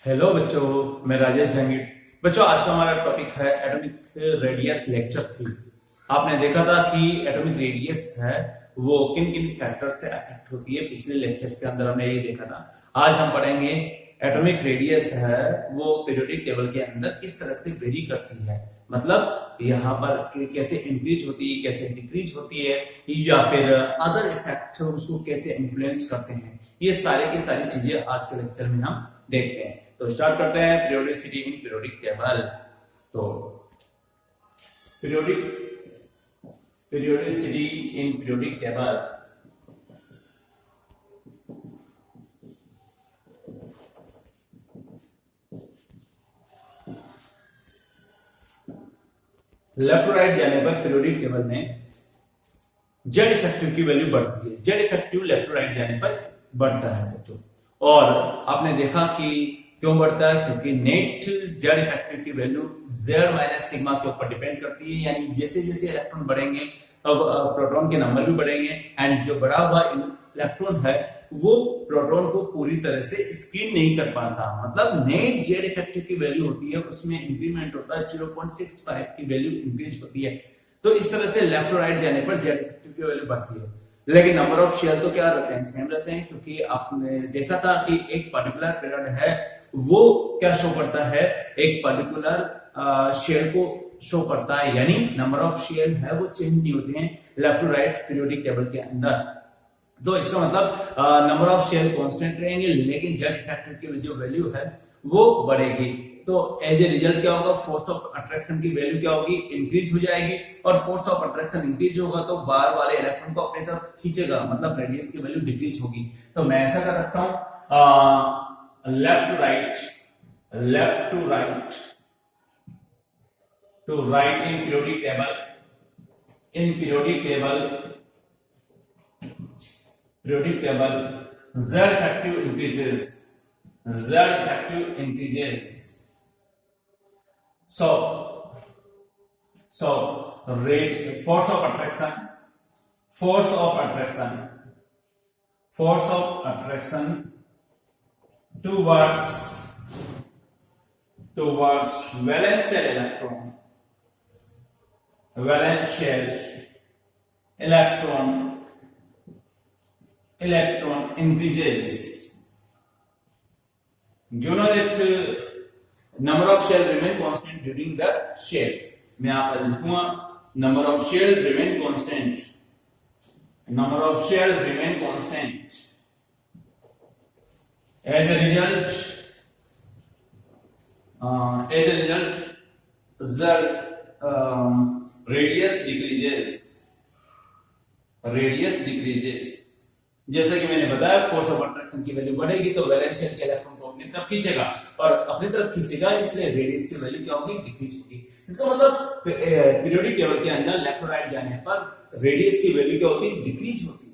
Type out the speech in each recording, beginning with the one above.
Hello बच्चों, मैं राजेश जहांगीर। बच्चों, आज का हमारा टॉपिक है एटॉमिक रेडियस लेक्चर 3। आपने देखा था कि एटॉमिक रेडियस है वो किन किन फैक्टर से अफेक्ट होती है। पिछले लेक्चर्स के अंदर हमने ये देखा था। आज हम पढ़ेंगे एटॉमिक रेडियस है वो पीरियोडिक टेबल के अंदर किस तरह से वेरी करती है, मतलब यहाँ पर कैसे इंक्रीज होती है, कैसे डिक्रीज होती है, या फिर अदर इफेक्ट उसको कैसे इन्फ्लुएंस करते हैं। ये सारे की सारी चीजें आज के लेक्चर में हम देखते हैं। तो स्टार्ट करते हैं पीरियोडिसिटी इन पीरियोडिक टेबल। तो periodicity in periodic table. Left to right जाने पर पीरियोडिक टेबल में जेड इफेक्टिव की वैल्यू बढ़ती है। Z effective left to right जाने पर बढ़ता है बच्चों। और आपने देखा कि क्यों बढ़ता है, क्योंकि नेट जेड इफेक्टिव की वैल्यू जेड माइनस सिग्मा के ऊपर डिपेंड करती है। यानी जैसे जैसे इलेक्ट्रॉन बढ़ेंगे अब प्रोटॉन के नंबर भी बढ़ेंगे, एंड जो बढ़ा हुआ इलेक्ट्रॉन है वो प्रोटॉन को पूरी तरह से स्क्रीन नहीं कर पाता। मतलब नेट जेड इफेक्टिव की वैल्यू होती है, उसमें इंक्रीमेंट होता है, 0.65 की वैल्यू इंक्रीज होती है। तो इस तरह से लेफ्ट टू राइट जाने पर जेड इफेक्टिव की वैल्यू बढ़ती है। लेकिन नंबर ऑफ शेयर तो क्या रहते हैं, सेम रहते हैं, क्योंकि आपने देखा था कि एक पर्टिकुलर पीरियड है वो क्या शो करता है, एक पर्टिकुलर शेयर को शो करता है। यानी नंबर ऑफ शेयर है वो चेंज नहीं होते हैं left to right periodic table के अंदर। तो इसका मतलब नंबर ऑफ शेयर कांस्टेंट रहेंगे, लेकिन जेड इफेक्टिव की जो वैल्यू है वो बढ़ेगी। तो एज ए रिजल्ट क्या होगा, फोर्स ऑफ अट्रैक्शन की वैल्यू क्या होगी, इंक्रीज हो जाएगी। और फोर्स ऑफ अट्रैक्शन इंक्रीज होगा तो बाहर वाले इलेक्ट्रॉन को अपनी तरफ खींचेगा, मतलब रेडियस की वैल्यू डिक्रीज होगी। तो मैं ऐसा कर सकता हूं left to right in periodic table z effective increases, so rate force of attraction towards valence shell electron increases. You know that number of shell remain constant during the shell. मैं यहाँ पर लिखूंगा number of shell remain constant. As a result, the radius decreases. जैसा कि मैंने बताया, force of attraction की value बढ़ेगी तो वैलेंस शेल के इलेक्ट्रॉन को अपनी तरफ खींचेगा, और अपनी तरफ खींचेगा इसलिए रेडियस की वैल्यू क्या होगी, डिक्रीज होगी। इसका मतलब पीरियोडिक टेबल के अंदर लेफ्ट टू राइट जाने पर रेडियस की वैल्यू क्या होती है, डिक्रीज होती है।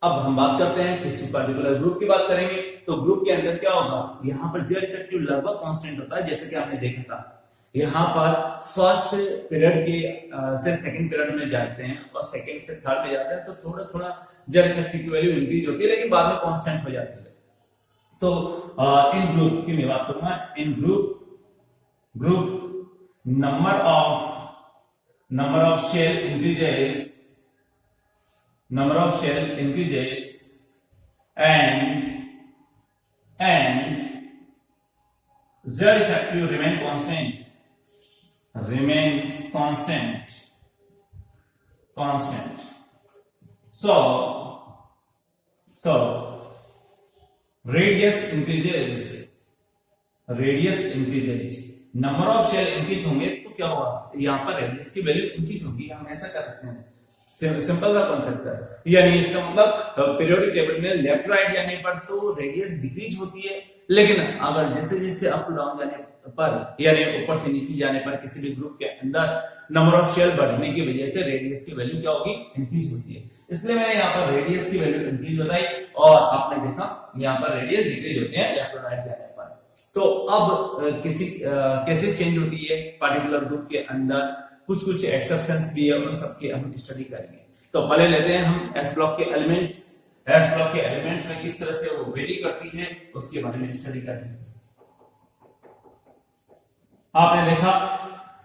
अब हम बात करते हैं किसी पर्टिकुलर ग्रुप की बात करेंगे, तो ग्रुप के अंदर क्या होगा, यहाँ पर जेड इफेक्टिव लगभग कांस्टेंट होता है, जैसे कि आपने देखा था। यहाँ पर फर्स्ट पीरियड के से सेकंड पीरियड में जाते हैं और सेकंड से थर्ड में जाते हैं, तो थोड़ा थोड़ा जेड इफेक्टिव की वैल्यू इंक्रीज होती है, लेकिन बाद में कांस्टेंट हो जाती है। तो इन ग्रुप की मैं बात करूंगा। In group number of shell increases and z effective remains constant. So radius increases, number of shell increase होंगे तो क्या होगा, यहाँ पर रेडियस की वैल्यू इंक्रीज होगी। हम ऐसा कर सकते हैं, सिंपल सा कॉन्सेप्ट है। यानी इसका मतलब पीरियोडिक टेबल में लेफ्ट राइट जाने पर तो रेडियस डिक्रीज होती है, लेकिन अगर जैसे जैसे अप डाउन जाने पर, यानी ऊपर से नीचे जाने पर किसी भी ग्रुप के अंदर नंबर ऑफ शेल बढ़ने की वजह से रेडियस की वैल्यू क्या होगी, इंक्रीज होती है। इसलिए मैंने यहाँ पर रेडियस की वैल्यू इंक्रीज बताई, और आपने देखा यहाँ पर रेडियस डिक्रीज होते हैं लेफ्ट राइट जाने पर। तो अब कैसे चेंज होती है पर्टिकुलर ग्रुप के अंदर, कुछ एक्सेप्शंस भी है, उन सबकी हम स्टडी करेंगे। तो पहले लेते हैं हम एस ब्लॉक के एलिमेंट्स में किस तरह से वो वेरी करती है उसके बारे में स्टडी करेंगे। आपने देखा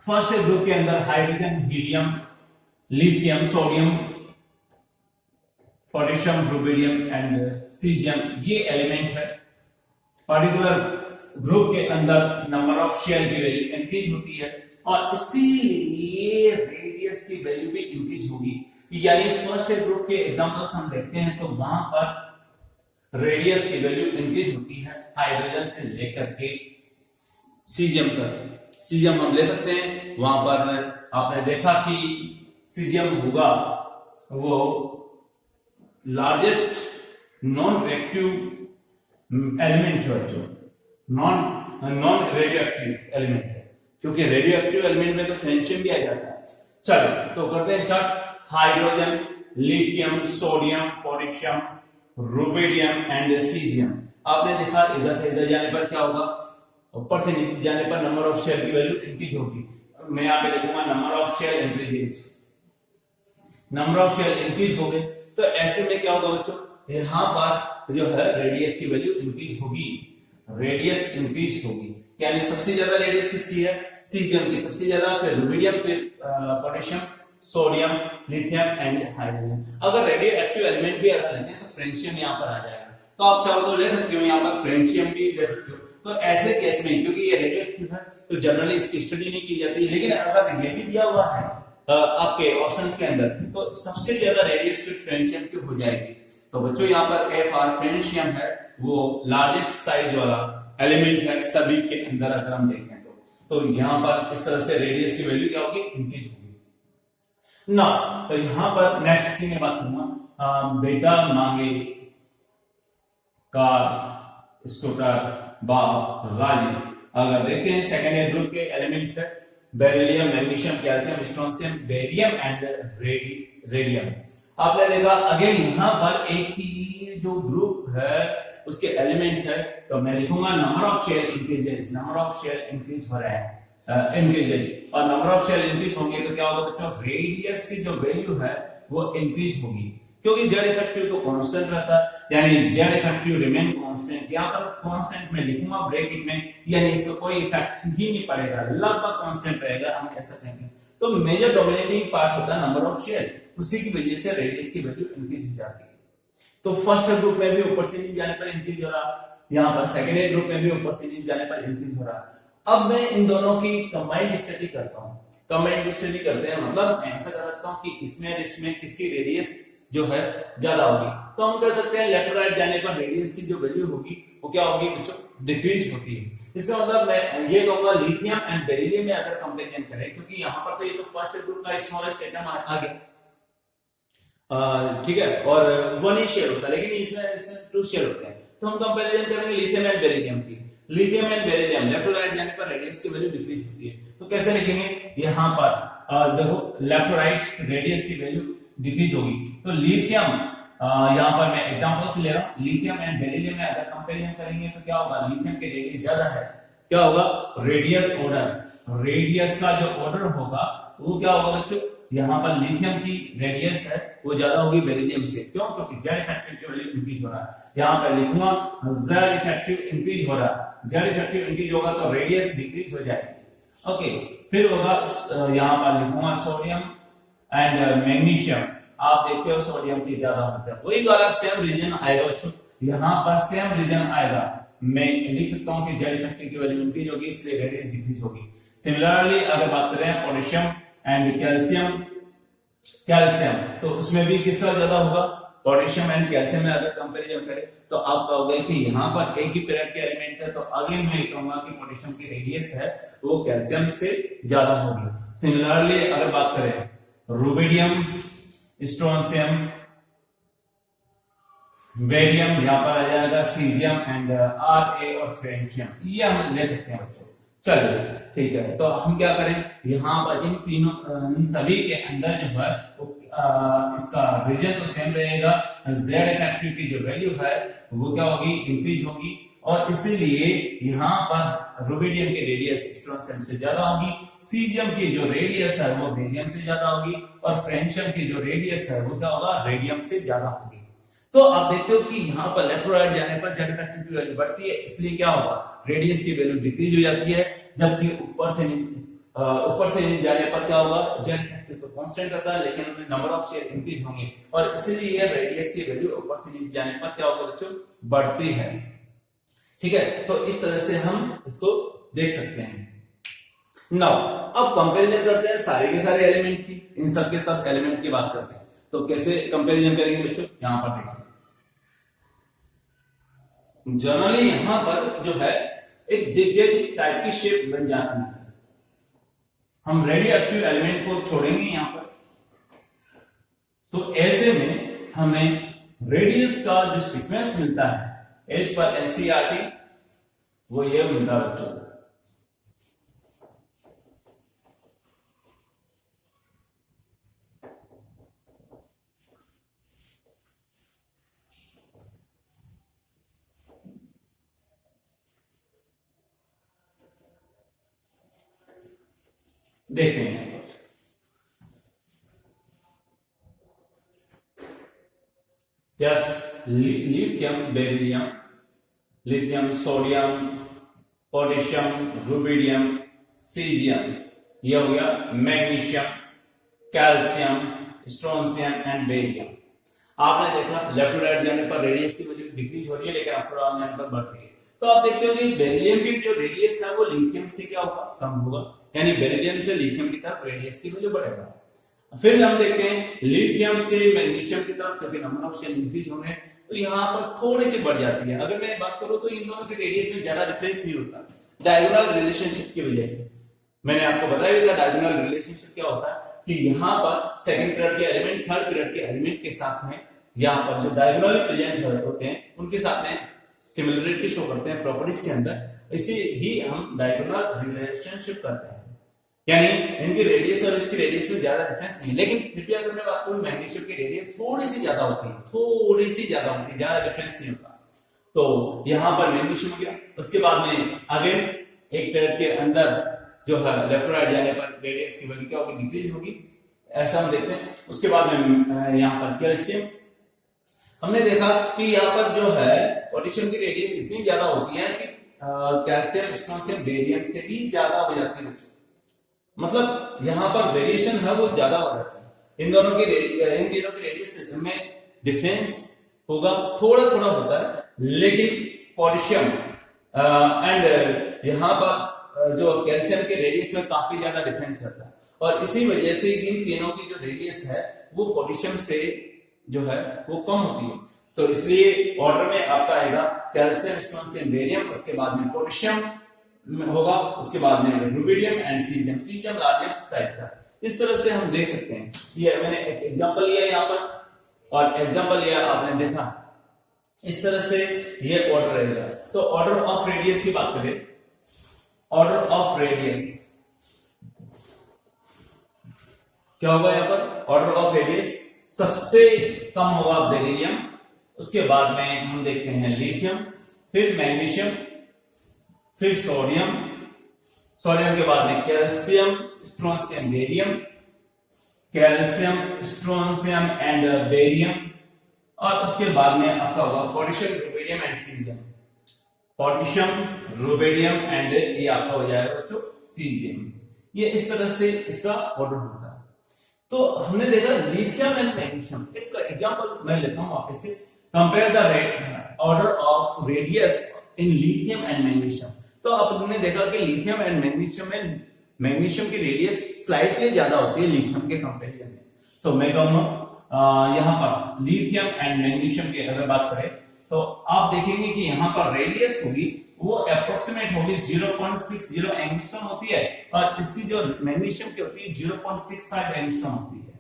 फर्स्ट ग्रुप के अंदर hydrogen, helium, lithium, sodium, potassium, rubidium and caesium, ये एलिमेंट है। पर्टिकुलर ग्रुप के अंदर नंबर ऑफ शेल की वैल्यू इंक्रीज होती है और इसीलिए रेडियस की वैल्यू भी इंक्रीज होगी। यानी फर्स्ट ग्रुप के एग्जांपल्स हम देखते हैं तो वहां पर रेडियस की वैल्यू इंक्रीज होती है हाइड्रोजन से लेकर के सीजियम तक। सीजियम हम ले सकते हैं, वहां पर आपने देखा कि सीजियम होगा वो लार्जेस्ट नॉन रिएक्टिव एलिमेंट है, जो नॉन रेडियो एक्टिव एलिमेंट है, क्योंकि रेडियो एक्टिव एलिमेंट में तो फ्रेंशियम भी आ जाता है। चलो तो करते हैं start. Hydrogen, lithium, sodium, potassium, rubidium and caesium. आपने देखा इधर से इधर जाने पर क्या होगा, ऊपर से नीचे जाने पर नंबर ऑफ शेल की वैल्यू इंक्रीज होगी। मैं यहाँ पे लिखूंगा number of shell increases. Number of shell increase हो गए तो ऐसे में क्या होगा बच्चों, यहाँ पर जो है रेडियस की वैल्यू इंक्रीज होगी, रेडियस इंक्रीज होगी। यानी सबसे ज्यादा रेडियस किसकी है, सीजियम की सबसे ज्यादा, फिर रुबिडियम, फिर potassium, sodium, lithium and hydrogen. अगर रेडियो एक्टिव एलिमेंट भी अगर लेते हैं तो फ्रेंशियम यहाँ पर आ जाएगा। तो आप चाहो तो ले सकते हो, यहाँ पर फ्रेंशियम भी ले सकते हो। तो ऐसे केस में क्योंकि ये रेडियो एक्टिव है तो जनरली इसकी स्टडी नहीं की जाती, लेकिन अगर ये भी दिया हुआ है आपके ऑप्शन के अंदर तो सबसे ज्यादा रेडियस फिर फ्रेंशियम की हो जाएगी। तो बच्चों यहाँ पर Fr फ्रेंशियम है, वो लार्जेस्ट साइज वाला एलिमेंट है सभी के अंदर अगर हम देखें तो यहाँ पर इस तरह से रेडियस की वैल्यू क्या होगी, इंक्रीज होगी ना। तो यहाँ पर नेक्स्ट की मैं बात करूंगा, बेटा मांगे कार स्कूटर बाप राजी। अगर देखते हैं सेकेंड ग्रुप के एलिमेंट है beryllium, magnesium, calcium, strontium, barium and radium. आपने देखा अगेन यहाँ पर एक ही जो ग्रुप है उसके एलिमेंट है, तो मैं लिखूंगा number of shell increases. Number of shell increase हो रहा है, इंक्रीजेस, और नंबर ऑफ शेल इंक्रीज होंगे तो क्या होगा बच्चों, रेडियस की जो वैल्यू है वो इंक्रीज होगी, क्योंकि जेड इफेक्टिव तो कांस्टेंट रहता है, यानी जेड इफेक्टिव रिमेन कांस्टेंट। यहाँ पर कांस्टेंट में लिखूंगा ब्रैकेट में, यानी इसका कोई इफेक्ट ही नहीं पड़ेगा, लगभग कांस्टेंट रहेगा, हम ऐसा कहेंगे। तो मेजर डोमिनेटिंग पार्ट होता है नंबर ऑफ शेल, उसी की वजह से रेडियस की वैल्यू इंक्रीज हो जाती है। तो फर्स्ट ग्रुप में भी ऊपर से नीचे जाने पर इंक्रीज हो रहा, यहाँ पर सेकेंड ग्रुप में भी ऊपर से नीचे जाने पर इंक्रीज हो रहा। अब मैं इन दोनों की कंबाइंड स्टडी करता हूँ। कंबाइंड स्टडी करते हैं मतलब मैं ऐसा कर सकता हूँ कि इसमें और इसमें किसकी रेडियस जो है ज्यादा होगी। तो हम कर सकते हैं लेफ्ट राइट जाने पर रेडियस की जो वैल्यू होगी वो क्या होगी बच्चों, डिक्रीज होती है। इसका मतलब मैं ये कहूंगा लिथियम एंड बेरिलियम में अगर कंपैरिजन करें, क्योंकि यहाँ पर तो ये तो फर्स्ट ग्रुप का स्मॉलेस्ट एटम आ गया, ठीक है, और वन ही शेयर होता है, लेकिन इसमें टू शेयर होते हैं। तो हम कंपैरिजन करेंगे लिथियम एंड बेरिलियम की। Lithium and beryllium left right जाने पर रेडियस की वैल्यू डिक्रीज होती है। तो कैसे लिखेंगे, यहाँ पर देखो लेफ्ट राइट रेडियस की वैल्यू डिक्रीज होगी। तो लिथियम यहाँ पर मैं एग्जांपल ले रहा हूँ, लिथियम एंड बेरिलियम में अगर कंपैरिजन करेंगे तो क्या होगा, लिथियम के रेडियस ज्यादा है, क्या होगा, रेडियस ऑर्डर, रेडियस का जो ऑर्डर होगा वो क्या होगा बच्चों, यहाँ पर लिथियम की रेडियस है वो ज्यादा होगी बेरिलियम से। क्यों, क्योंकि जेड इफेक्टिव की वैल्यू इंक्रीज हो रहा है। यहाँ पर लिखूंगा जेड इफेक्टिव इंक्रीज हो रहा है, जेड इफेक्टिव इंक्रीज होगा तो रेडियस डिक्रीज हो जाएगी। ओके, फिर होगा यहाँ पर लिखूंगा सोडियम एंड मैग्नीशियम। आप देखते हो सोडियम की ज्यादा होता है, वही वाला सेम रीजन आएगा बच्चों, यहाँ पर सेम रीजन आएगा। मैं लिख सकता हूँ कि जेड इफेक्टिव की वैल्यू इंक्रीज होगी इसलिए रेडियस डिक्रीज होगी। सिमिलरली अगर बात करें पोटेशियम एंड कैल्शियम, तो उसमें भी किसका ज्यादा होगा, पोटेशियम एंड कैल्शियम में अगर कंपैरिजन करें तो आप कहोगे कि यहाँ पर एक ही पीरियड के एलिमेंट है, तो अगेन मैं कहूंगा कि पोटेशियम की रेडियस है वो कैल्शियम से ज्यादा होगी। सिमिलरली अगर बात करें रुबिडियम, स्ट्रोंशियम, बेरियम, यहाँ पर आ जाएगा सीजियम एंड Ra और फ्रेंशियम, ये हम ले सकते हैं बच्चों। चलिए ठीक है, तो हम क्या करें, यहाँ पर इन तीनों इन सभी के अंदर जो है इसका रीजन तो सेम रहेगा, जेड इफेक्टिव की जो वैल्यू है वो क्या होगी, इंक्रीज होगी, और इसीलिए यहाँ पर रुबिडियम की रेडियस स्ट्रोंशियम से ज्यादा होगी, सीजियम की जो रेडियस है वो बेरियम से ज्यादा होगी, और फ्रेंशियम की जो रेडियस है वो क्या होगा, रेडियम से ज्यादा होगी। तो आप देखते हो कि यहाँ पर लेफ्ट और राइट जाने पर जेड फैक्टर की वैल्यू बढ़ती है, इसलिए क्या होगा, रेडियस की वैल्यू डिक्रीज हो जाती है, जबकि ऊपर से नीचे जाने पर क्या होगा, जेड फैक्टर तो कांस्टेंट रहता है लेकिन उनमें नंबर ऑफ शेयर इंक्रीज होंगे, और इसलिए ये रेडियस की वैल्यू ऊपर से नीचे जाने पर क्या होगा बच्चों, बढ़ती है। ठीक है, तो इस तरह से हम इसको देख सकते हैं। नाउ अब कंपैरिजन करते हैं सारे के सारे एलिमेंट की, इन सब के सब एलिमेंट की बात करते हैं। तो कैसे कंपैरिजन करेंगे बच्चों, यहां पर देखिए, जनरली यहां पर जो है एक जिगजैग टाइप की शेप बन जाती है। हम रेडियो एक्टिव एलिमेंट को छोड़ेंगे यहां पर, तो ऐसे में हमें रेडियस का जो सीक्वेंस मिलता है एज पर एनसीईआरटी वो ये मिलता है बच्चों। देखते हैं yes, lithium beryllium, lithium sodium, potassium, rubidium, caesium, ये हो गया magnesium, calcium, strontium and barium. आपने देखा लेफ्ट टू राइट जाने पर रेडियस की वैल्यू डिक्रीज हो रही है लेकिन अप डाउन जाने पर बढ़ रही है। तो आप देखते हो कि बेरिलियम की जो रेडियस है वो लिथियम से क्या होगा, कम होगा, यानी बेरिलियम से लिथियम की तरफ रेडियस की वैल्यू बढ़ेगा। फिर हम देखते हैं लिथियम से मैग्नीशियम की तरफ, क्योंकि नंबर ऑफ शेल इंक्रीज होंगे तो यहाँ पर थोड़ी सी बढ़ जाती है। अगर मैं बात करूं तो इन दोनों के रेडियस में ज्यादा डिफरेंस नहीं होता, डायगोनल रिलेशनशिप की वजह से। मैंने आपको बताया भी था डायगोनल रिलेशनशिप क्या होता है कि यहाँ पर सेकंड पीरियड के एलिमेंट थर्ड पीरियड के एलिमेंट के साथ में यहाँ पर जो डायगोनली प्रेजेंट होते हैं उनके साथ में सिमिलरिटी शो करते हैं प्रॉपर्टीज के अंदर, इसी ही हम डायगोनल रिलेशनशिप करते हैं, यानी इनकी रेडियस और इसकी रेडियस में ज्यादा डिफरेंस नहीं। लेकिन फिर भी अगर मैं बात करूं मैग्नीशियम की रेडियस थोड़ी सी ज्यादा होती है, थोड़ी सी ज्यादा होती है, ज्यादा डिफरेंस नहीं होता। तो यहां पर मैग्नीशियम हो गया, उसके बाद में अगेन एक पीरियड के अंदर जो है लेफ्ट राइट जाने पर रेडियस की वैल्यू क्या होगी, डिक्रीज होगी, ऐसा हम देखते हैं। उसके बाद में यहाँ पर कैल्शियम, हमने देखा कि यहाँ पर जो है पोटेशियम की रेडियस इतनी ज्यादा होती है कि कैल्शियम, स्ट्रोंशियम, बेरियम से भी ज्यादा हो जाती है, मतलब यहाँ पर वेरिएशन है वो ज्यादा हो जाता है। इन तीनों की रेडियस में डिफरेंस होगा, थोड़ा थोड़ा होता है, लेकिन पोटेशियम एंड यहाँ पर जो कैल्शियम के रेडियस में काफी ज्यादा डिफरेंस रहता है, और इसी वजह से इन तीनों की जो रेडियस है वो पोटेशियम से जो है वो कम होती है। तो इसलिए ऑर्डर में आपका आएगा कैल्शियम, स्ट्रोंशियम, बेरियम, उसके बाद में पोटेशियम होगा, उसके बाद में rubidium and caesium, caesium largest size का। इस तरह से हम देख सकते हैं। ये मैंने एक एग्जांपल लिया यहाँ पर और एग्जांपल लिया आपने देखा, इस तरह से ये ऑर्डर रहेगा। तो ऑर्डर ऑफ रेडियस की बात करें, ऑर्डर ऑफ रेडियस क्या होगा यहाँ पर, ऑर्डर ऑफ रेडियस सबसे कम होगा बेरिलियम, उसके बाद में हम देखते हैं लिथियम, फिर मैग्नीशियम, फिर सोडियम, सोडियम के बाद में calcium, strontium, barium, calcium, strontium and barium, और उसके बाद में आपका होगा potassium, rubidium and caesium, potassium, rubidium and ये आपका हो जाएगा बच्चों सीजियम। ये इस तरह से इसका ऑर्डर होता है। तो हमने देखा लिथियम एंड मैग्नीशियम, एक एग्जांपल मैं लेता हूं वापस से, compare the order of radius in lithium and magnesium. तो आपने देखा कि लिथियम एंड मैग्नीशियम में मैग्नीशियम की रेडियस स्लाइटली ज्यादा होती है लिथियम के कंपैरिजन में। तो मैं कहूंगा यहाँ पर लिथियम एंड मैग्नीशियम की अगर बात करें तो आप देखेंगे कि यहाँ पर रेडियस होगी वो अप्रोक्सीमेट होगी 0.60 एंगस्ट्रॉम होती है, और इसकी जो मैग्नीशियम की होती है 0.65 एंगस्ट्रॉम होती है।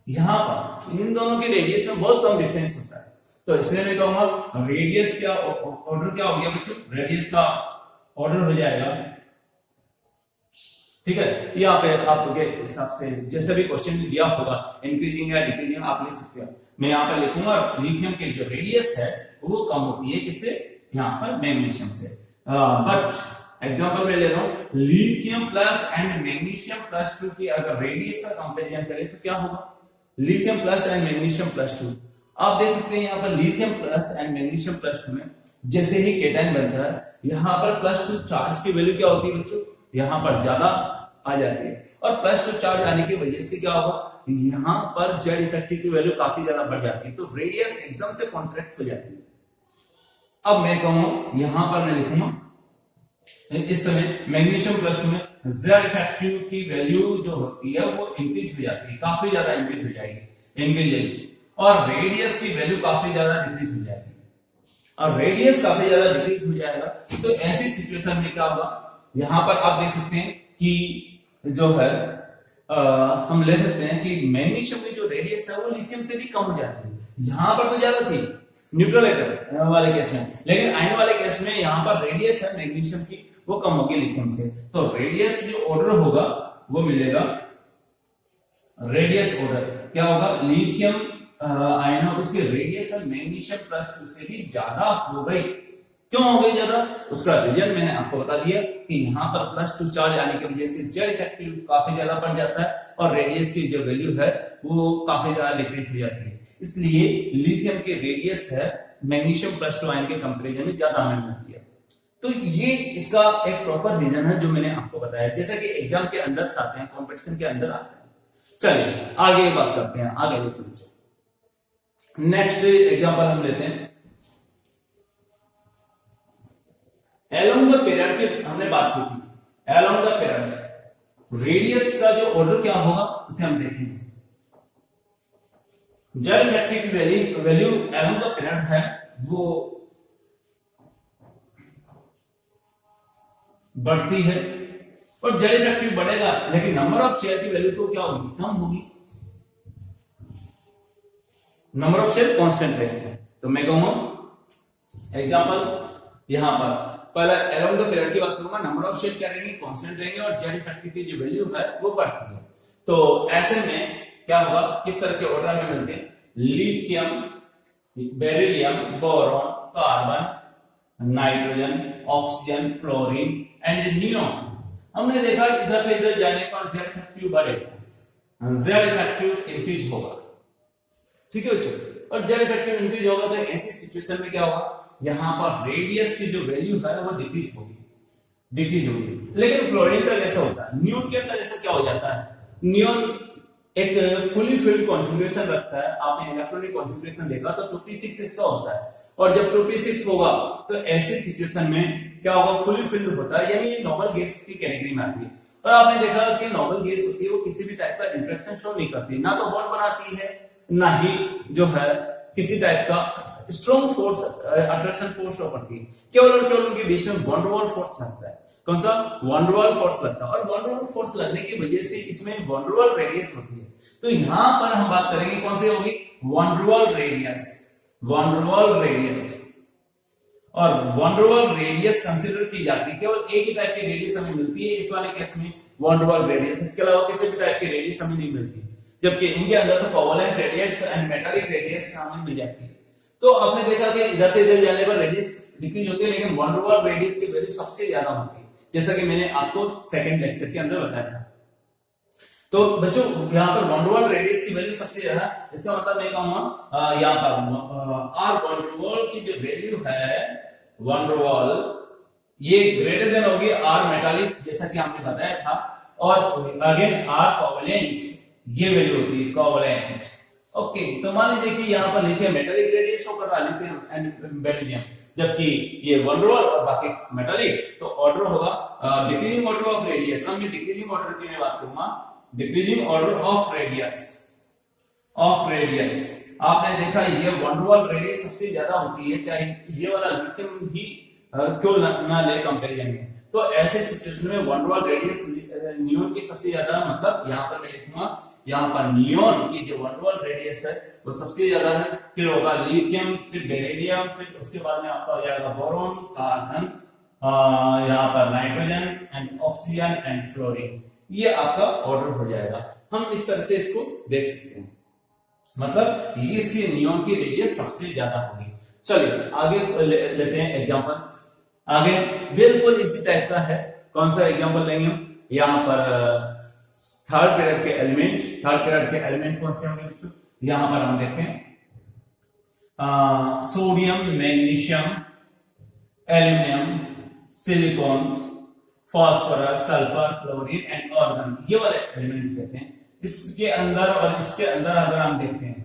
यहाँ पर इन दोनों की रेडियस में बहुत कम डिफरेंस होता है। तो इसलिए मैं कहूंगा रेडियस क्या ऑर्डर क्या हो गया बच्चों, रेडियस का ऑर्डर हो जाएगा, ठीक है। यहाँ पे आपके हिसाब से जैसे भी क्वेश्चन दिया होगा इंक्रीजिंग या डिक्रीजिंग आप लिख सकते हो। मैं यहाँ पर लिखूंगा लिथियम की जो रेडियस है वो कम होती है किससे, यहाँ पर मैग्नीशियम से। बट एग्जांपल में ले रहा हूं lithium plus and magnesium plus 2 की अगर रेडियस का कंपैरिजन करें तो क्या होगा, lithium plus and magnesium plus 2। आप देख सकते हैं यहाँ पर lithium plus and magnesium plus 2 में जैसे ही केटायन बनता है, यहाँ पर +2 चार्ज की वैल्यू क्या होती है बच्चों, यहाँ पर ज्यादा आ जाती है। और +2 चार्ज आने की वजह से क्या होगा, यहाँ पर जेड इफेक्टिव की वैल्यू काफी ज्यादा बढ़ जाती है, तो रेडियस एकदम से कॉन्ट्रैक्ट हो जाती है। अब मैं कहूं यहां पर मैं लिखूंगा इस समय मैग्नीशियम +2 में जेड इफेक्टिव की वैल्यू जो होती है वो इंक्रीज हो जाती है, काफी ज्यादा इंक्रीज हो जाएगी, इंक्रीज, और रेडियस की वैल्यू काफी ज्यादा डिक्रीज हो जाएगी। और रेडियस काफी ज्यादा डिक्रीज हो जाएगा तो ऐसी सिचुएशन में क्या होगा, यहां पर आप देख सकते हैं कि जो है हम ले सकते हैं कि मैग्नीशियम की जो रेडियस है वो लिथियम से भी कम हो जाती है। यहां पर तो ज्यादा थी न्यूट्रल एटम वाले केस में, लेकिन आयन वाले केस में यहां पर रेडियस है मैग्नीशियम की वो कम होगी लिथियम से, तो रेडियस जो ऑर्डर होगा वो मिलेगा, रेडियस ऑर्डर क्या होगा, लिथियम आयन उसके रेडियस मैग्नीशियम +2 से भी ज्यादा हो गई। क्यों हो गई ज्यादा, उसका रीजन मैंने आपको बता दिया कि यहाँ पर +2 चार्ज आने की वजह से जेड इफेक्टिव काफी ज्यादा बढ़ जाता है और रेडियस की जो वैल्यू है वो काफी ज्यादा डिक्रीज हो जाती है। इसलिए लिथियम की रेडियस है मैग्नीशियम +2 आयन के कंपैरिजन में ज्यादा हमें मिलती है। तो ये इसका एक प्रॉपर रीजन है जो मैंने आपको बताया, जैसा कि एग्जाम के अंदर आते हैं, कॉम्पिटिशन के अंदर आते हैं। चलिए आगे बात करते हैं, आगे देखिए नेक्स्ट एग्जांपल हम लेते हैं। Along the period की हमने बात की थी, along the period रेडियस का जो ऑर्डर क्या होगा उसे हम देखेंगे। जेड इफेक्टिव की वैल्यू along the period है वो बढ़ती है और जेड इफेक्टिव बढ़ेगा, लेकिन नंबर ऑफ शेयर की वैल्यू तो क्या होगी, कम होगी, नंबर ऑफ शेयर कांस्टेंट रहेगा। तो मैं कहूंगा एग्जांपल यहां पर पहले अलोंग द पीरियड की बात करूंगा, नंबर ऑफ शेयर क्या रहेंगे, कांस्टेंट रहेंगे और जेड इफेक्टिव की जो वैल्यू है वो बढ़ती है। तो ऐसे में क्या होगा, किस तरह के ऑर्डर में मिलते हैं, lithium, beryllium, boron, carbon, nitrogen, oxygen, fluorine and neon. हमने देखा इधर से इधर जाने पर जेड इफेक्टिव बढ़ेगा, जेड इफेक्टिव इंक्रीज होगा, ठीक है बच्चों, और जेड इफेक्टिव इंक्रीज होगा तो ऐसी सिचुएशन में क्या होगा, यहां पर रेडियस की जो वैल्यू है वो डिक्रीज होगी। लेकिन फ्लोरीन का कैसा होता है, नियोन के अंदर ऐसा क्या हो जाता है, नियोन एक फुली फिल्ड कॉन्फ़िगरेशन रखता है। आपने इलेक्ट्रॉनिक कॉन्फ़िगरेशन देखा तो 2p6 इसका होता है, और जब 2p6 होगा तो ऐसी सिचुएशन में क्या होगा, फुली फिल्ड होता है, यानी ये नॉर्मल गैस की कैटेगरी में आती है। और आपने देखा कि नॉर्मल गैस होती है वो किसी भी टाइप का इंटरेक्शन शो नहीं करती, ना तो बॉन्ड बनाती है ना ही जो है किसी टाइप का strong force attraction force show करती है, केवल और केवल उनके बीच में वैन डर वाल फोर्स लगता है। कौन सा, वैन डर वाल फोर्स लगता है, और वैन डर वाल फोर्स लगने की वजह से इसमें वैन डर वाल रेडियस होती है। तो यहां पर हम बात करेंगे कौन सी होगी, वैन डर वाल रेडियस, वैन डर वाल रेडियस, और वैन डर वाल रेडियस कंसीडर की जाती है, केवल एक ही टाइप की रेडियस हमें मिलती है इस वाले केस में, वैन डर वाल रेडियस, इसके अलावा किसी भी टाइप की रेडियस हमें नहीं मिलती, जबकि इनके अंदर तो covalent radius and metallic radius हमें मिल जाती है। तो आपने देखा कि इधर से इधर जाने पर रेडियस डिक्रीज होती है, लेकिन वैन डर वाल रेडियस की वैल्यू सबसे ज्यादा होती है, जैसा कि मैंने आपको सेकंड लेक्चर के अंदर बताया था। तो बच्चों यहाँ पर वैन डर वाल रेडियस की वैल्यू सबसे ज्यादा, इसका मतलब मैं कहूंगा यहाँ पर आर वैन डर वाल की जो वैल्यू है, वैन डर वाल ये ग्रेटर देन होगी आर मेटालिक, जैसा कि हमने बताया था, और अगेन आर कोवेलेंट, ये वैल्यू होती है कोवेलेंट। ओके, तो मान लीजिए कि यहाँ पर लिथियम मेटालिक रेडियस शो कर रहा है, लिथियम एंड बेरिलियम, जबकि ये वैन डर वाल और बाकी मेटालिक, तो ऑर्डर होगा डिक्रीजिंग ऑर्डर ऑफ रेडियस। हम ये डिक्रीजिंग ऑर्डर की मैं बात करूंगा, decreasing order of radius, of radius. आपने देखा ये वैन डर वाल रेडियस सबसे ज्यादा होती है, चाहे ये वाला लिथियम ही क्यों ना ले कंपैरिजन में। तो ऐसे सिचुएशन में वैन डर वाल रेडियस नियोन की सबसे ज्यादा, मतलब यहाँ पर मैं लिखूंगा, यहाँ पर नियोन की जो वैन डर वाल रेडियस है वो सबसे ज्यादा है, फिर होगा लिथियम, फिर बेरिलियम, फिर उसके बाद में आपका हो जाएगा बोरॉन, कार्बन, यहाँ पर nitrogen and oxygen and fluorine, ये आपका ऑर्डर हो जाएगा। हम इस तरह से इसको देख सकते हैं, मतलब ये इसकी नियोन की रेडियस सबसे ज्यादा होगी। चलिए आगे लेते हैं एग्जांपल। आगे बिल्कुल इसी टाइप का है, कौन सा एग्जांपल लेंगे हम, यहाँ पर थर्ड पीरियड के एलिमेंट, थर्ड पीरियड के एलिमेंट कौन से होंगे बच्चों, यहाँ पर हम देखते हैं sodium, magnesium, aluminium, silicon, phosphorus, sulphur, chlorine and organ, ये वाले एलिमेंट कहते हैं। इसके अंदर और इसके अंदर अगर हम देखते हैं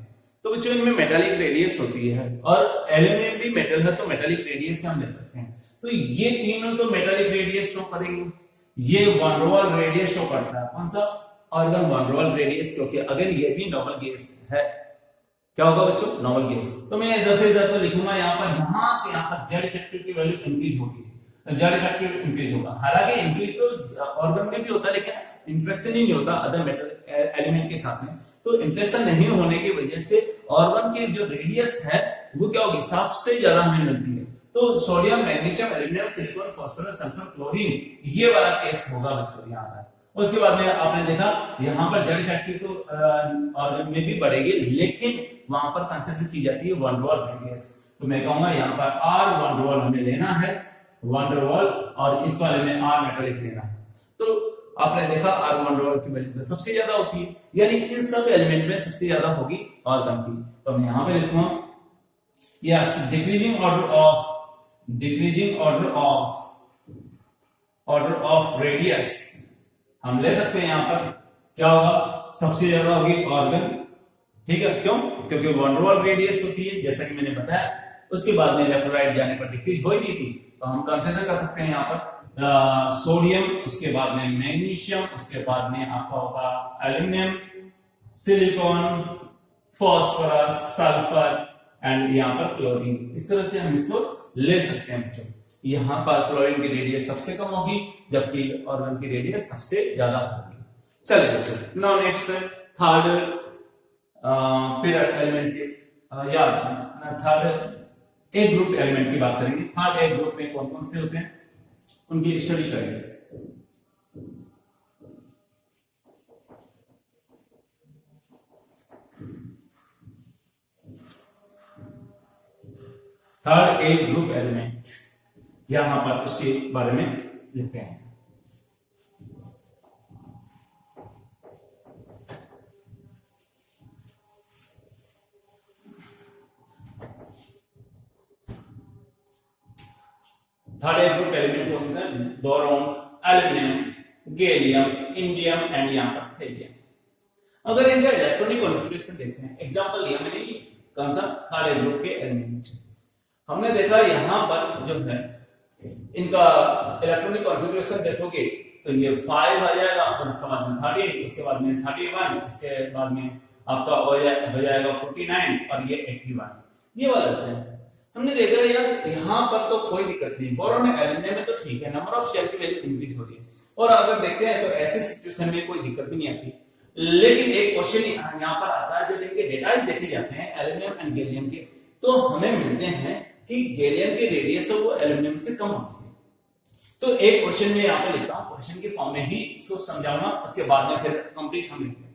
तो बच्चों इनमें मेटालिक रेडियस होती है, और एल्यूमिनियम भी मेटल है तो मेटालिक रेडियस हम ले सकते हैं। तो ये तीनों तो मेटालिक रेडियस शो करेंगे। ये वन रोल रेडियस शो करता है, कौन सा? ऑर्गन वन रोल रेडियस, क्योंकि अगर ये भी नॉर्मल गैस है। क्या होगा बच्चों? Normal gas. तो मैं इधर से इधर तो लिखूंगा, यहाँ पर यहां से यहाँ तक जेड इफेक्टिव की वैल्यू इंक्रीज होगी, जेड इफेक्टिव इंक्रीज होगा। हालांकि इंक्रीज तो ऑर्गन में भी होता है, लेकिन इंफ्लेक्शन ही नहीं होता अदर मेटल एलिमेंट के साथ में। तो इंफ्लेक्शन नहीं होने की वजह से ऑर्गन की जो रेडियस है वो क्या होगी? सबसे ज्यादा हमें मिलती है। तो sodium, magnesium, aluminium, silicon, phosphorus, sulphur, chlorine, ये वाला केस होगा बच्चों यहाँ पर। उसके बाद में आपने देखा यहाँ पर जेड इफेक्टिव तो ऑर्गन में भी बढ़ेगी, लेकिन वहां पर कंसिडर की जाती है वन रोल रेडियस। तो मैं कहूंगा यहाँ पर आर वन रोल हमें लेना है, वन रोल, और इस वाले में आर मेटालिक लेना है। तो आपने देखा आर वन रोल की वैल्यू सबसे ज्यादा होती है, यानी इन सब एलिमेंट में सबसे ज्यादा होगी ऑर्गन की। तो मैं यहाँ पे लिखूंगा yes, decreasing order of radius हम ले सकते हैं। यहाँ पर क्या होगा? सबसे ज्यादा होगी ऑर्गन, ठीक है। क्यों? क्योंकि वन रोल रेडियस होती है, जैसा कि मैंने बताया। उसके बाद में लेफ्ट राइट जाने पर डिक्रीज हो ही नहीं थी, तो हम कंसिडर कर सकते हैं यहाँ पर सोडियम, उसके बाद में मैग्नीशियम, उसके बाद में आपका होगा aluminium, silicon, phosphorus, sulphur and यहाँ पर क्लोरीन। इस तरह से हम इसको ले सकते हैं बच्चों। यहाँ पर क्लोरीन की रेडियस सबसे कम होगी, जबकि ऑर्गन की रेडियस सबसे ज्यादा होगी। चलिए बच्चों, now next third period element या थर्ड ए ग्रुप एलिमेंट की बात करेंगे। थर्ड ए ग्रुप में कौन कौन से होते हैं उनकी स्टडी करेंगे। थर्ड ए ग्रुप एलिमेंट, यहां पर उसके बारे में लिखते हैं। थर्ड ए ग्रुप एलिमेंट कौन सा? Boron, aluminium, gallium, indium and यहाँ पर थेलियम। अगर इनका इलेक्ट्रॉनिक कॉन्फ़िगरेशन देखते हैं, एग्जांपल लिया मैंने ये कौन सा? थर्ड ए ग्रुप के एलिमेंट। हमने देखा यहाँ पर जो है इनका इलेक्ट्रॉनिक कॉन्फ़िगरेशन देखोगे तो ये 5 आ जाएगा, और उसके बाद में 13, उसके बाद में 31, इसके बाद में आपका हो जाएगा 49 और ये 81, ये वाला होता है। हमने देखा यार यहाँ पर तो कोई दिक्कत नहीं, बोरॉन में एल्यूमिनियम में तो ठीक है, नंबर ऑफ शेल की वैल्यू इंक्रीज हो रही है, और अगर देखते हैं तो ऐसे सिचुएशन में कोई दिक्कत भी नहीं आती। लेकिन एक क्वेश्चन यहाँ पर आता है, जब इनके डेटा देखे जाते हैं एल्यूमिनियम एंड गैलियम के, तो हमें मिलते हैं कि गैलियम की रेडियस है वो एल्यूमिनियम से कम होती है। तो एक क्वेश्चन में यहाँ पे लिखता हूँ, क्वेश्चन के फॉर्म में ही इसको समझाऊंगा, उसके बाद में फिर कंप्लीट हम लिखेंगे।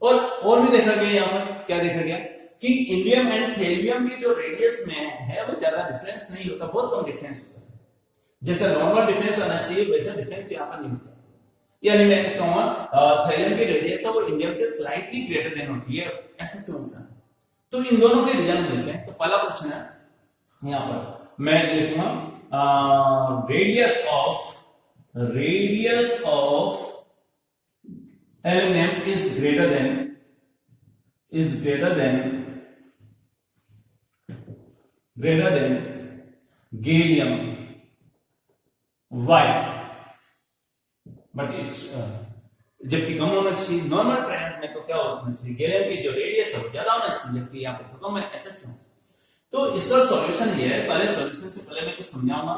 और भी देखा गया, यहाँ पर क्या देखा गया कि इंडियम एंड थेलियम की जो रेडियस में है वो ज्यादा डिफरेंस नहीं होता, बहुत कम डिफरेंस होता है। जैसा नॉर्मल डिफरेंस आना चाहिए वैसा डिफरेंस यहाँ पर नहीं होता। यानी मैं कहूँगा थेलियम की रेडियस है वो इंडियम से स्लाइटली ग्रेटर देन होती है, ऐसा क्यों होता है? तो इन दोनों के रीजन मिलते हैं। तो पहला क्वेश्चन है यहाँ पर मैं लिखूंगा radius of aluminium is greater than gallium, why? But it's जबकि कम होना चाहिए। नॉर्मल ट्रेंड में तो क्या होना चाहिए, गैलियम की जो रेडियस है वो ज्यादा होना चाहिए, जबकि यहाँ पे तो कम है, ऐसा क्यों? तो इसका सॉल्यूशन ये है, पहले सॉल्यूशन से पहले मैं कुछ समझाऊंगा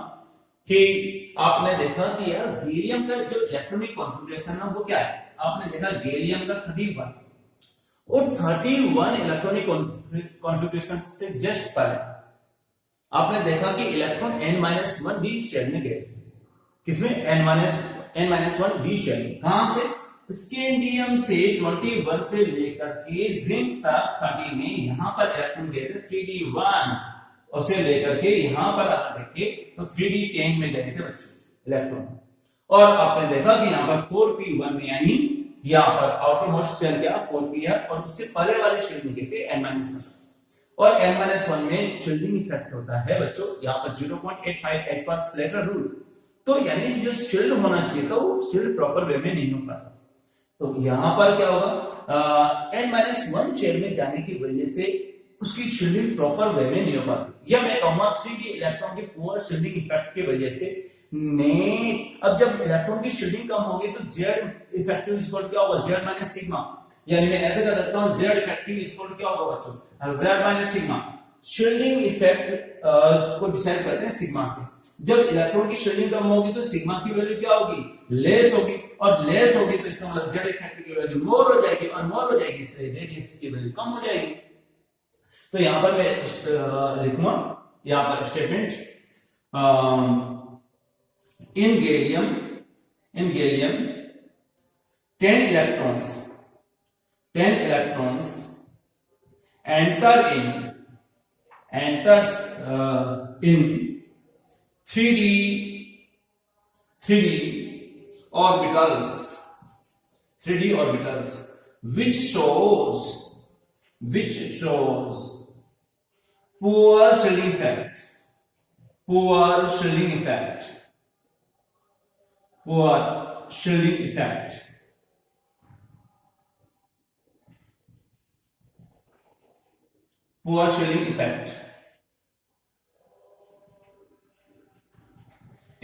कि आपने देखा कि यार गैलियम का जो इलेक्ट्रॉनिक कॉन्फ़िगरेशन है वो क्या है। आपने देखा गैलियम का 31 और 31 इलेक्ट्रॉनिक कॉन्फ़िगरेशन से जस्ट पहले आपने देखा कि इलेक्ट्रॉन n-1 d शेल में गए थे। किसमें? n-1 d shell. कहां से? स्कैंडियम से 21 से लेकर के जिंक तक 30 में यहाँ पर इलेक्ट्रॉन गए थे 3d1, और से लेकर के यहाँ पर आप देखिए तो 3d10 में गए थे बच्चों इलेक्ट्रॉन। और आपने देखा कि यहाँ पर 4p1 में, यानी यहाँ पर आउटर मोस्ट शेल क्या 4p है, और उससे पहले वाले शेल में गए थे n-1। और n-1 में शील्डिंग इफेक्ट होता है बच्चों यहाँ पर 0.85 एज पर स्लेटर रूल। तो यानी जो शील्ड होना चाहिए था वो शील्ड प्रॉपर वे में नहीं हो पाता। तो यहाँ पर क्या होगा, n-1 शेल में जाने की वजह से उसकी शील्डिंग प्रॉपर वे में नहीं हो पाती, या मैं कहूंगा 3d इलेक्ट्रॉन की पुअर शील्डिंग इफेक्ट की वजह से ने। अब जब इलेक्ट्रॉन की शील्डिंग कम होगी तो z इफेक्टिव इक्वल क्या होगा, z माइनस सिग्मा। यानी मैं ऐसे कर सकता हूं z इफेक्टिव इक्वल क्या होगा बच्चों, z minus sigma. Shielding effect को डिसाइड करते हैं सिग्मा से। जब इलेक्ट्रॉन की शील्डिंग कम होगी तो सिग्मा की वैल्यू क्या होगी, लेस होगी, और लेस होगी तो इसका मतलब z इफेक्टिव की वैल्यू मोर हो जाएगी, और मोर हो जाएगी इससे रेडियस की वैल्यू कम हो जाएगी। तो यहां पर मैं लिखूंगा यहां पर statement, in gallium 10 electrons enters in 3d orbitals which shows poor Schilling effect.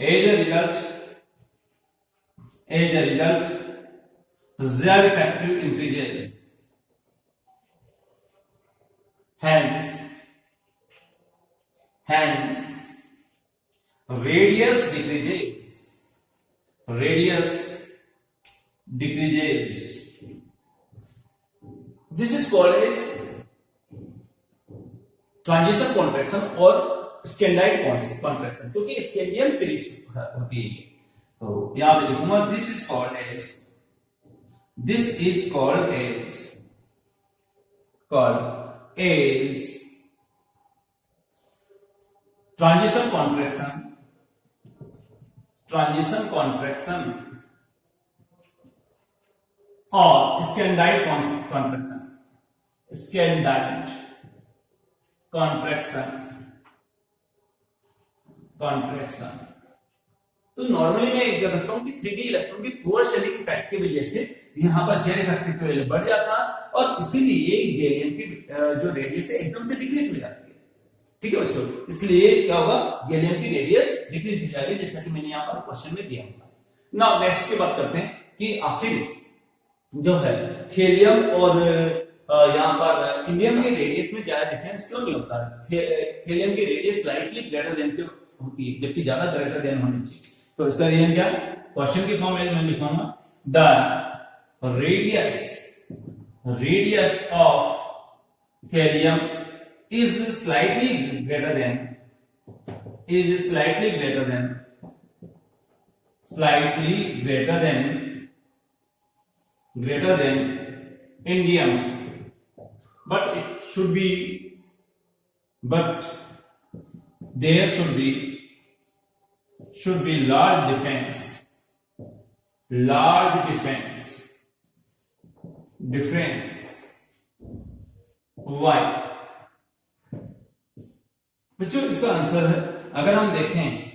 As a result, Z effective increases. Hence, radius decreases. This is called as transition contraction और स्कैंडाइड कॉन्ट्रैक्शन, क्योंकि स्कैंडियम सीरीज होती है। तो यहां पे लिखूंगा this is called as transition contraction और scandide contraction. तो नॉर्मली मैं क्या करता हूं कि 3d इलेक्ट्रॉन की पुअर शील्डिंग इफेक्ट की वजह से यहां पर z इफेक्टिव की वैल्यू बढ़ जाता और इसीलिए गैलियम की जो रेडियस है एकदम से डिक्रीज हो जाती है। ठीक है बच्चों, इसलिए क्या होगा, गैलियम की रेडियस डिक्रीज हो जाएगी, जैसा कि मैंने यहां पर क्वेश्चन में दिया होगा। नाउ नेक्स्ट की बात करते हैं कि आखिर जो है थेलियम और यहाँ पर इंडियम के रेडियस में ज्यादा डिफरेंस क्यों नहीं होता है। थेलियम की रेडियस स्लाइटली ग्रेटर देन की होती है, जबकि ज्यादा ग्रेटर देन होनी चाहिए। तो इसका रीजन क्या, क्वेश्चन की फॉर्म में मैं लिखूंगा the radius of thallium is slightly greater than indium, but there should be large difference why? बच्चों इसका आंसर है, अगर हम देखें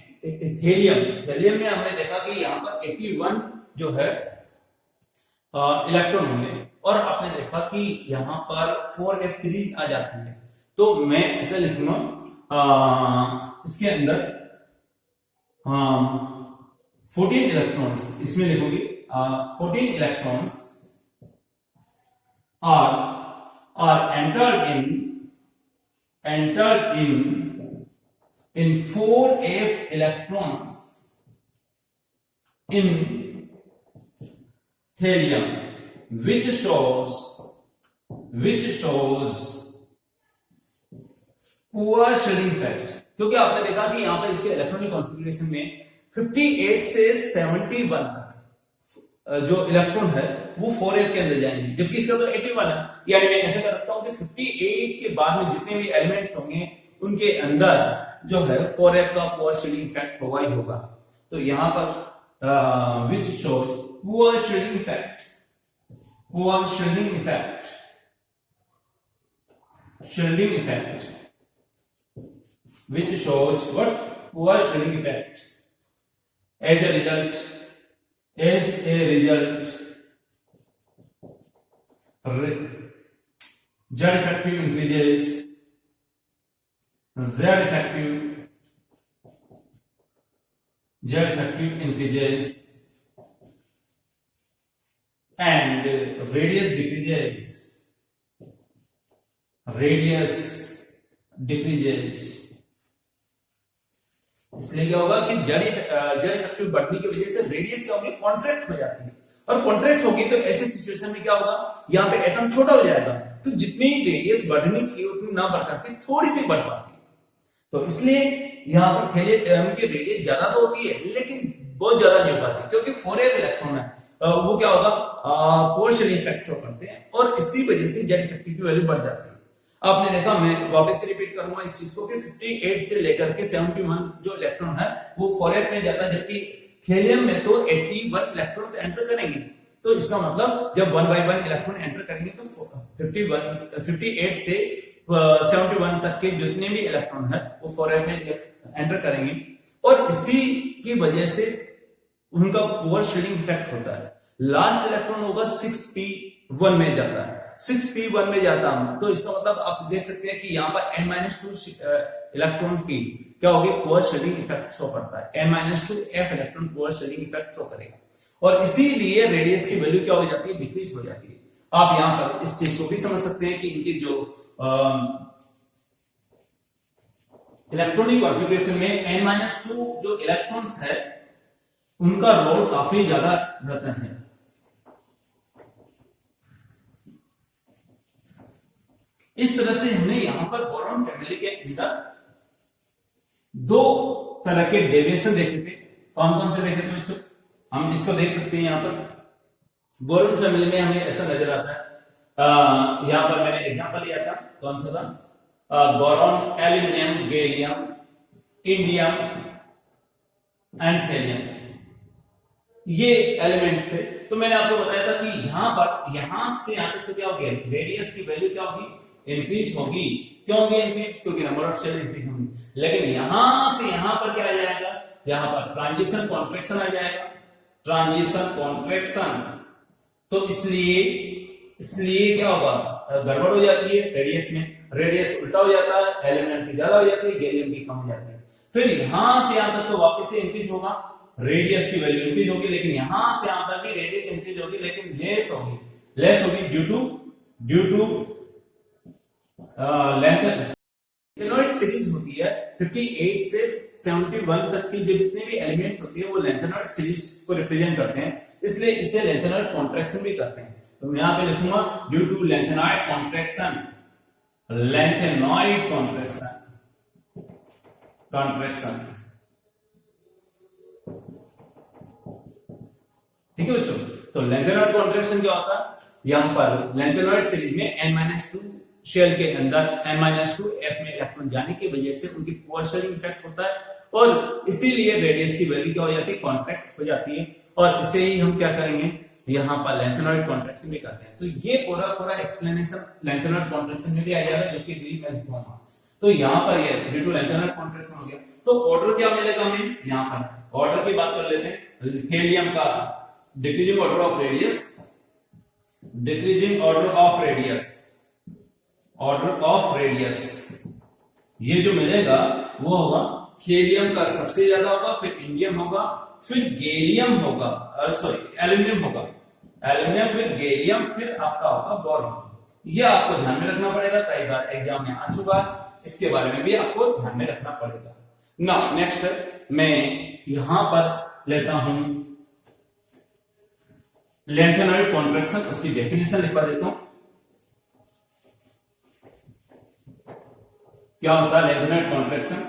थेलियम में हमने देखा कि यहां पर 81 जो है इलेक्ट्रॉन होंगे, और आपने देखा कि यहां पर 4f सीरीज आ जाती है। तो मैं ऐसा लिखूंगा इसके अंदर 14 इलेक्ट्रॉन्स, इसमें लिखूंगी 14 electrons are entered in 4f electrons in thelium, which shows poor Schilling effect। क्योंकि आपने देखा कि यहां पर इसके इलेक्ट्रॉनिक कॉन्फ़िगरेशन में 58 से 71 तक जो इलेक्ट्रॉन है वो 4f के अंदर जाएंगे, जबकि इसका तो 81 है। यानी मैं ऐसे कर सकता हूं कि 58 के बाद में जितने भी एलिमेंट्स होंगे उनके अंदर जो है 4f का poor Schilling effect होगा ही होगा। तो यहां पर which shows poor Schilling effect shielding effect, which shows what? Poor shielding effect. As a result, Z effective increases, Z effective increases, and radius decreases. इसलिए क्या होगा कि जड़ इफेक्टिव बढ़ने की वजह से रेडियस क्या होगी? कॉन्ट्रैक्ट हो जाती है, और कॉन्ट्रैक्ट होगी तो ऐसे सिचुएशन में क्या होगा? यहाँ पे एटम छोटा हो जाएगा, तो जितनी रेडियस बढ़नी चाहिए उतनी ना बढ़ पाती, थोड़ी सी बढ़ पाती है। तो इसलिए यहाँ पर थैलियम की रेडियस ज्यादा तो होती है लेकिन बहुत ज्यादा नहीं हो पाती, क्योंकि 4f इलेक्ट्रॉन है, वो क्या होगा? पोर्शन इफेक्ट शो करते हैं, और इसी वजह से जेड इफेक्टिव की वैल्यू बढ़ जाती है। आपने देखा, मैं वापस से रिपीट करूंगा इस चीज को कि 58 से लेकर के 71 जो इलेक्ट्रॉन है वो 4f में जाता है, जबकि थैलियम में तो 81 इलेक्ट्रॉन्स एंटर करेंगे। तो इसका मतलब जब 1 by 1 इलेक्ट्रॉन एंटर करेंगे तो 58 से 71 तक के जितने भी इलेक्ट्रॉन है वो 4f में एंटर करेंगे, और इसी की वजह से उनका पुअर शील्डिंग इफेक्ट होता है। लास्ट इलेक्ट्रॉन होगा 6p1 में जाता है, 6p1 में जाता हूं, तो इसका मतलब आप देख सकते हैं कि यहाँ पर n-2 इलेक्ट्रॉन की क्या होगी? पुअर शील्डिंग इफेक्ट शो करता है, n-2f electron poor shielding effect show करेगा, और इसीलिए रेडियस की वैल्यू क्या हो जाती है? डिक्रीज हो जाती है। आप यहाँ पर इस चीज को भी समझ सकते हैं कि इनकी जो इलेक्ट्रॉनिक कॉन्फ़िगरेशन में n-2 जो इलेक्ट्रॉन्स है उनका रोल काफी ज्यादा रहता है। इस तरह से हमने यहां पर बोरॉन फैमिली के अंदर दो तरह के डेविएशन देखे थे। कौन कौन से देखे थे बच्चों? हम इसको देख सकते हैं। यहां पर बोरॉन फैमिली में हमें ऐसा नजर आता है, यहां पर मैंने एग्जांपल लिया था, कौन सा था? Boron, aluminium, gallium, indium and thallium, ये एलिमेंट्स थे। तो मैंने आपको बताया था कि यहां से यहां तक तो क्या होगी? रेडियस की वैल्यू क्या होगी? इंक्रीज होगी। क्यों होगी इंक्रीज? क्योंकि नंबर ऑफ शेल इंक्रीज होंगे। लेकिन यहां से यहां पर क्या आ जाएगा? यहां पर ट्रांजिशन कॉन्ट्रैक्शन आ जाएगा, ट्रांजिशन कॉन्ट्रैक्शन। तो इसलिए क्या होगा? गड़बड़ हो जाती है रेडियस में, रेडियस उल्टा हो जाता है, एल्यूमिनियम की ज्यादा हो जाती है, गैलियम की कम हो जाती है। फिर यहां से यहां तक तो वापस से इंक्रीज होगा, रेडियस की वैल्यू इंक्रीज होगी, लेकिन यहां से यहां तक भी रेडियस इंक्रीज होगी, लेकिन लेस होगी ड्यू टू लेंथेनॉइड सीरीज होती है। 58 से 71 तक की जो जितने भी एलिमेंट्स होती है वो लेंथेनॉइड सीरीज को रिप्रेजेंट करते हैं, इसलिए इसे लेंथेनॉइड कॉन्ट्रैक्शन भी करते हैं। तो मैं यहां पे लिखूंगा ड्यू टू लेंथेनॉइड कॉन्ट्रैक्शन, ठीक है बच्चों। तो लेंथेनॉइड कॉन्ट्रैक्शन क्या होता है? यहां पर लेंथेनॉइड सीरीज में n-2 शेल के अंदर n-2f में इलेक्ट्रॉन जाने की वजह से उनकी पुअर शील्डिंग इफेक्ट होता है, और इसीलिए रेडियस की वैल्यू क्या हो जाती है? कॉन्ट्रैक्ट हो जाती है, और इसे ही हम क्या करेंगे? यहां पर लेंथेनॉइड कॉन्ट्रैक्शन भी करते हैं। तो ये पूरा एक्सप्लेनेशन लेंथेनॉइड कॉन्ट्रैक्शन में भी आ जाएगा, जो कि ग्रीक में लिखूंगा। तो यहां पर ये ड्यू टू लेंथेनॉइड कॉन्ट्रैक्शन हो गया। तो ऑर्डर क्या मिलेगा हमें? यहां पर ऑर्डर की बात कर लेते हैं। थैलियम का डिक्रीजिंग ऑर्डर ऑफ रेडियस, ये जो मिलेगा वो होगा थैलियम का सबसे ज्यादा होगा, फिर इंडियम होगा, फिर गैलियम होगा, एल्यूमिनियम होगा, फिर गैलियम, फिर आपका होगा बोरॉन। ये आपको ध्यान में रखना पड़ेगा, कई बार एग्जाम में आ चुका है, इसके बारे में भी आपको ध्यान में रखना पड़ेगा। नाउ नेक्स्ट मैं यहां पर लेता हूं लेंथेनॉइड कॉन्ट्रैक्शन, उसकी डेफिनेशन लिखवा देता हूं। क्या होता है लेंथेनॉइड कॉन्ट्रैक्शन?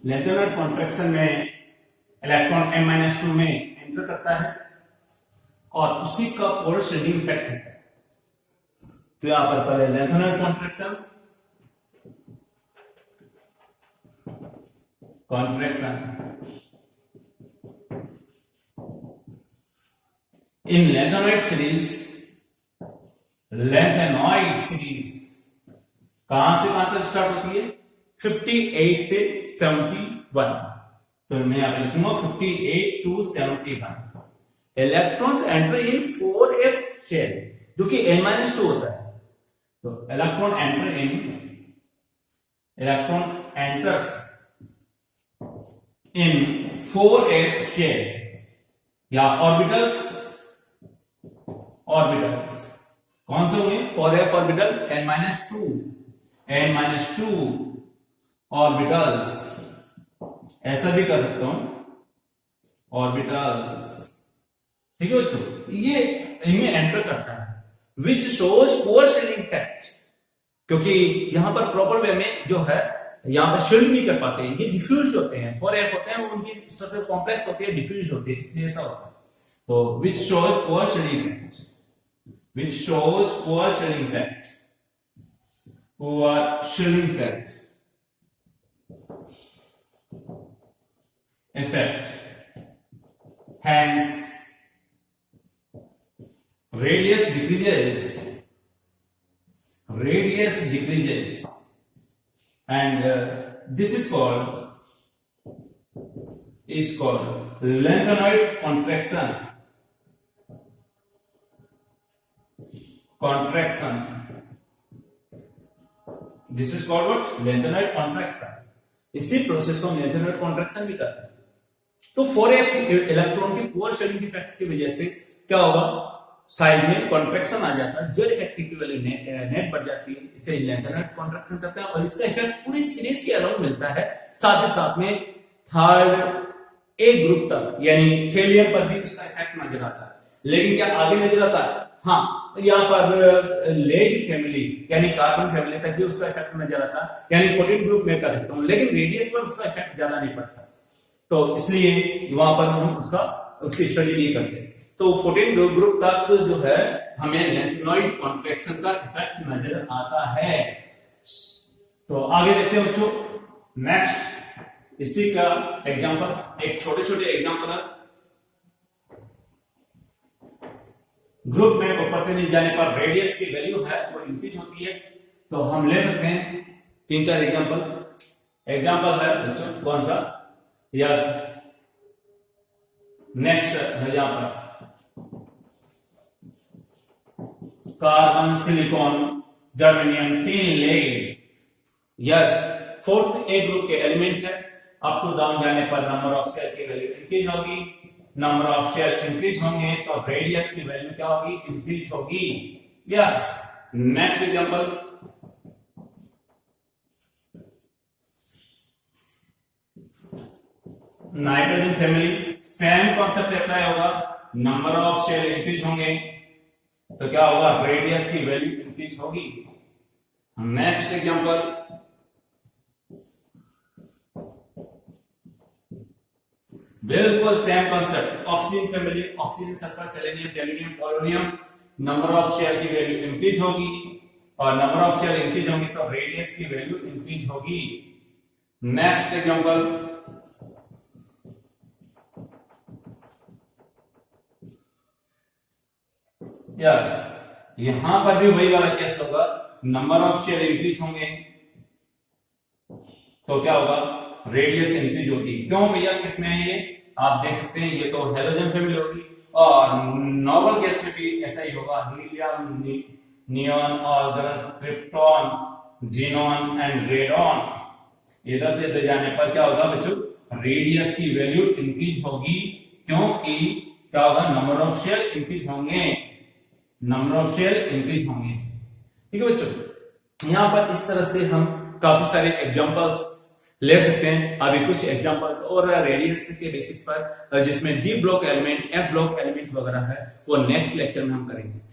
लेंथेनॉइड कॉन्ट्रैक्शन में इलेक्ट्रॉन n-2 में एंटर करता है और उसी का पोलर शील्डिंग इफेक्ट होता है। तो यहां पर पहले lanthanoid contraction contraction. In lengthenoid series कहां से कहां तक स्टार्ट होती है? 58 से 71. तो मैं यहां पे लिखूंगा 58 to 71. Electrons enter in 4f shell, जो कि n-2 होता है. तो electron enters in 4f shell या ऑर्बिटल्स कौन से होंगे? 4f ऑर्बिटल n-2 ऑर्बिटल्स, ऐसा भी कर सकता हूं ऑर्बिटल्स. ठीक है बच्चों, ये इनमें एंटर करता है. Which shows poor shielding effect, क्योंकि यहां पर प्रॉपर वे में जो है यहां पर शील्ड नहीं कर पाते, ये डिफ्यूज होते हैं. 4f होते हैं वो उनकी स्ट्रक्चर कॉम्प्लेक्स होती है, डिफ्यूज होती है, इसलिए ऐसा होता है. तो which shows poor shielding effect, which shows poor shielding effect. Hence, radius decreases, and this is called lengthenoid contraction. This is called what? Lengthenoid contraction. इसी प्रोसेस को हम lengthenoid contraction भी करते हैं. तो 4f इलेक्ट्रॉन की पुअर शील्डिंग इफेक्ट की वजह से क्या होगा? साइज में कॉन्ट्रैक्शन आ जाता है, जेड इफेक्टिव की वैल्यू नेट बढ़ जाती है. इसे lengthenoid contraction करते हैं और इसका इफेक्ट पूरी सीरीज के अराउंड मिलता है. साथ ही साथ में थर्ड ए ग्रुप तक यानी हेलियम पर भी उसका इफेक्ट नजर आता है. लेकिन क्या आगे नजर आता है? हाँ, यहाँ पर लेड फैमिली यानी कार्बन फैमिली तक भी उसका इफेक्ट नजर आता है, यानी 14 ग्रुप में कर सकता हूं, लेकिन रेडियस पर उसका इफेक्ट ज्यादा नहीं पड़ता. तो इसलिए वहां पर हम उसकी स्टडी नहीं करते. तो 14 ग्रुप तक जो है हमें lengthenoid contraction का इफेक्ट नजर आता है. तो आगे देखते हैं बच्चों. नेक्स्ट इसी का एग्जांपल, एक छोटे एग्जांपल है. ग्रुप में ऊपर से नीचे जाने पर रेडियस की वैल्यू है वो इंक्रीज होती है. तो हम ले सकते हैं 3-4 एग्जांपल है बच्चों. कौन सा? यस, नेक्स्ट है यहां पर carbon, silicon, germanium, tin, lead. Yes, 4th A group के एलिमेंट है. अप टू डाउन जाने पर नंबर ऑफ शेल की वैल्यू इंक्रीज होगी. नंबर ऑफ शेल इंक्रीज होंगे तो रेडियस की वैल्यू क्या होगी? इंक्रीज होगी. Yes, next example nitrogen family. Same concept apply होगा. नंबर ऑफ शेल इंक्रीज होंगे तो क्या होगा? रेडियस की वैल्यू इंक्रीज होगी. नेक्स्ट एग्जांपल बिल्कुल same concept. Oxygen family, oxygen, sulphur, selenium, tellurium, polonium. Number of shell की वैल्यू इंक्रीज होगी और नंबर ऑफ शेल इंक्रीज होंगी तो रेडियस की वैल्यू इंक्रीज होगी. नेक्स्ट एग्जांपल यस, यहां पर भी वही वाला केस होगा. नंबर ऑफ शेल इंक्रीज होंगे तो क्या होगा? रेडियस इंक्रीज होगी. क्यों भैया? किसमें है ये? आप देख सकते हैं, ये तो हेलोजन फैमिली होगी और नॉर्मल गैस में भी ऐसा ही होगा. Helium, neon, organ, krypton, xenon and radon. इधर से इधर जाने पर क्या होगा बच्चों? रेडियस की वैल्यू इंक्रीज होगी, क्योंकि क्या होगा? नंबर ऑफ शेल इंक्रीज होंगे. ठीक है बच्चों, यहां पर इस तरह से हम काफी सारे एग्जांपल्स ले सकते हैं. अभी कुछ एग्जांपल्स और रेडियस के बेसिस पर जिसमें D block element, F block element वगैरह है वो नेक्स्ट लेक्चर में हम करेंगे.